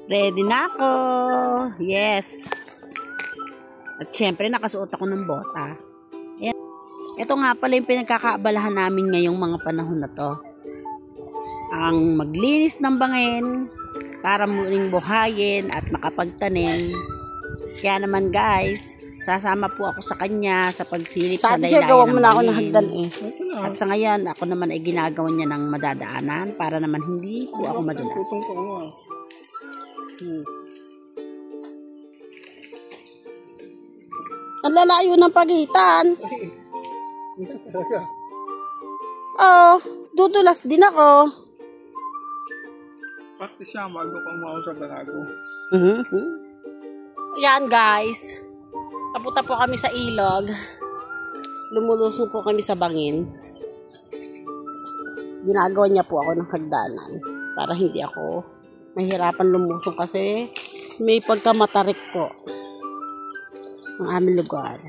Ready na ako. Yes. At syempre, nakasuot ako ng bota. Ayan. Ito nga pala yung pinagkakaabalahan namin ngayong mga panahon na to. Ang maglinis ng bangin para muling buhayin at makapagtanim. Kaya naman guys, sasama po ako sa kanya sa pagsilip sa laylayan. Sabi siya, gawa mo na ako ng hagdan eh. At sa ngayon, ako naman ay ginagawa niya ng madadaanan para naman hindi po ako madulas. Ang lalayo ng pagitan. Oh, dudulas din ako. Pati siya, bago kang mausap na ako. Ayan guys. Papunta po kami sa ilog. Lumulusong po kami sa bangin. Ginagawa niya po ako ng hagdanan para hindi ako mahirapan lumusong kasi may pagkamatarik po ang aming lugar.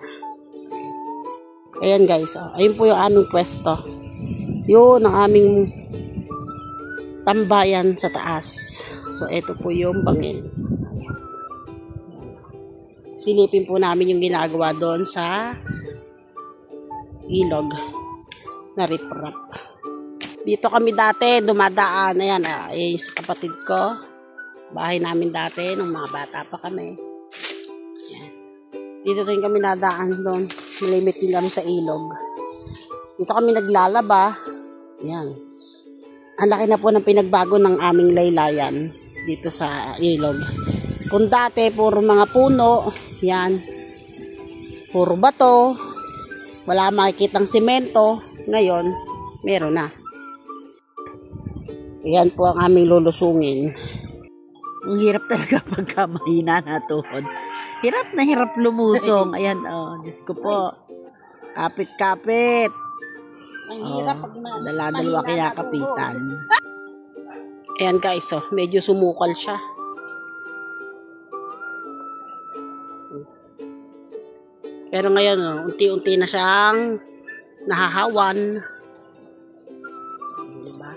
Ayan guys, oh. Ayun po yung aming pwesto. Yun ang aming tambayan sa taas. So ito po yung bangin. Silipin po namin yung ginagawa doon sa ilog na riprap. Dito kami dati dumadaan. Ayan, ayan sa kapatid ko. Bahay namin dati nung mga bata pa kami. Ayan. Dito rin kami nadaan doon. Malimit din kami sa ilog. Dito kami naglalaba. Ayan. Ang laki na po ng pinagbago ng aming laylayan dito sa ilog. Kung dati puro mga puno, yan. Puro bato. Wala makikitang semento. Ngayon, meron na. Yan po ang aming lulusungin. Ang hirap talaga pagka mahina na tuhod. Hirap na hirap lumusong. Ayan, oh, Diyos ko po. Kapit-kapit. Ang hirap pag dala-dalawa kinakapitan. Ayan guys, oh, medyo sumukal siya. Pero ngayon, oh, unti-unti na siyang nahahawan. Diba?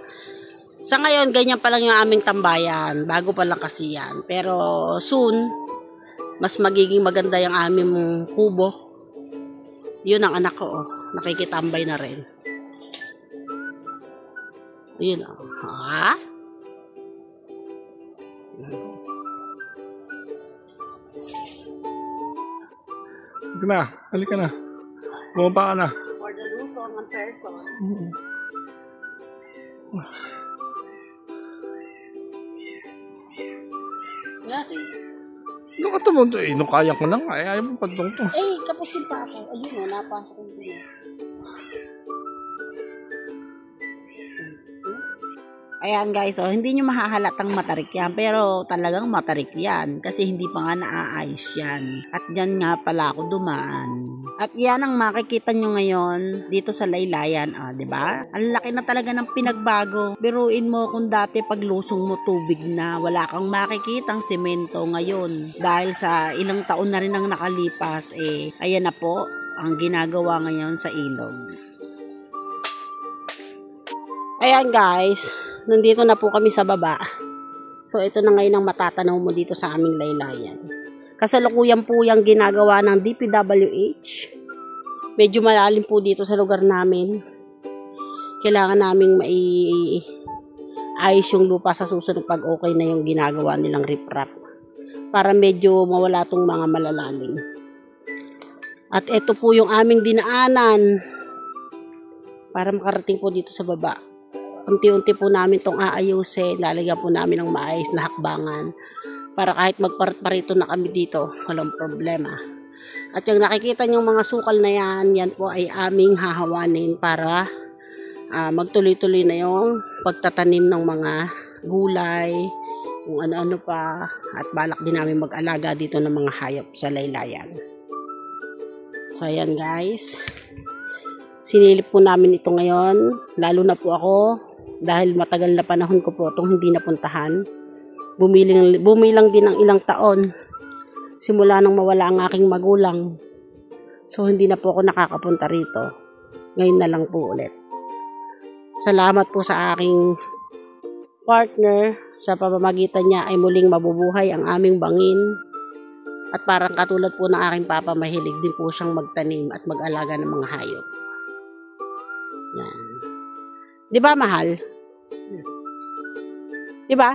Sa ngayon, ganyan pa lang yung aming tambayan. Bago pa lang kasi yan. Pero soon, mas magiging maganda yung aming kubo. Yun ang anak ko, oh. Nakikitambay na rin. Yun, oh. Ha? Halika na, halika na. Bumaba ka na. For the Luzon and person. Grabe. Ano ka tumundo eh? Nung kaya ko lang, ay ayaw mo pa itong to. Eh, kapos yung pasok. Ayun o, napasok yung din. Ayan guys, oh, hindi nyo mahahalatang matarik yan, pero talagang matarik yan kasi hindi pa nga naaayos yan. At dyan nga pala ako dumaan. At yan ang makikita nyo ngayon dito sa laylayan, diba? Ang laki na talaga ng pinagbago. Biruin mo kung dati paglusong mo tubig na, wala kang makikitang semento ngayon. Dahil sa ilang taon na rin ang nakalipas, ayan na po ang ginagawa ngayon sa ilog. Ayan guys, nandito na po kami sa baba. So, ito na ngayon ang matatanaw mo dito sa aming laylayan. Kasalukuyan po yung ginagawa ng DPWH. Medyo malalim po dito sa lugar namin. Kailangan naming ayos yung lupa sa susunod pag okay na yung ginagawa nilang riprap. Para medyo mawala tong mga malalalim. At ito po yung aming dinaanan. Para makarating po dito sa baba. Unti-unti po namin itong aayusin. Lalagyan po namin ng maayos na hakbangan. Para kahit magparito na kami dito, walang problema. At yung nakikita nyo mga sukal na yan, yan po ay aming hahawanin para magtuloy-tuloy na yung pagtatanim ng mga gulay, kung ano-ano pa. At balak din namin mag-alaga dito ng mga hayop sa laylayan. So ayan guys. Sinilip po namin ito ngayon. Lalo na po ako. Dahil matagal na panahon ko po itong hindi napuntahan. Bumilang din ng ilang taon. Simula nang mawala ang aking magulang. So hindi na po ako nakakapunta rito. Ngayon na lang po ulit. Salamat po sa aking partner Sa pamamagitan niya ay muling mabubuhay ang aming bangin. At parang katulad po ng aking papa, mahilig din po siyang magtanim at mag-alaga ng mga hayop. Yan. Di ba, mahal? Di ba?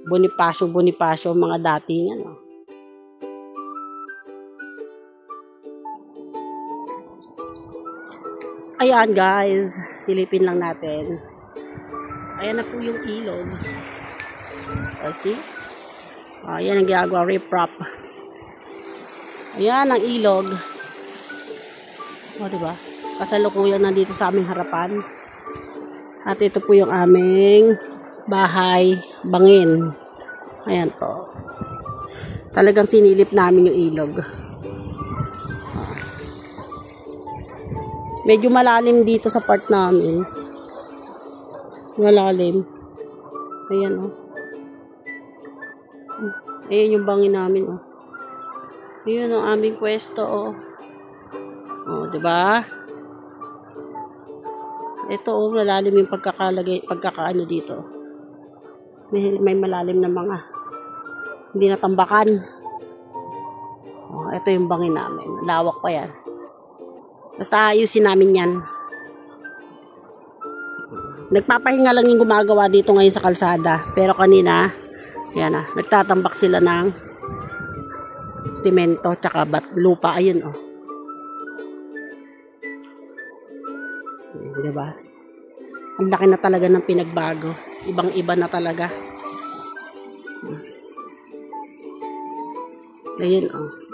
Bonifacio, mga dating ano. Ayan guys, silipin lang natin. Ayan na po yung ilog. See? Ayan ang ginagawa, riprap. Ayan ang ilog. Diba? Kasalukuyan nandito sa aming harapan. At ito po yung aming bahay, bangin. Ayan po. Talagang sinilip namin yung ilog. Medyo malalim dito sa part namin. Malalim. Ayan o. Ayan yung bangin namin o. Ayan ang aming pwesto o. O, diba? Ito o, malalim yung pagkakaano dito. May malalim na mga hindi natambakan. O, ito yung bangin namin. Lawak pa yan. Basta ayusin namin yan. Nagpapahinga lang yung gumagawa dito ngayon sa kalsada. Pero kanina, yan na, nagtatambak sila ng simento tsaka lupa. Ayun, oh. Diba? Ang laki na talaga ng pinagbago. Ibang-iba na talaga. Ayun, oh.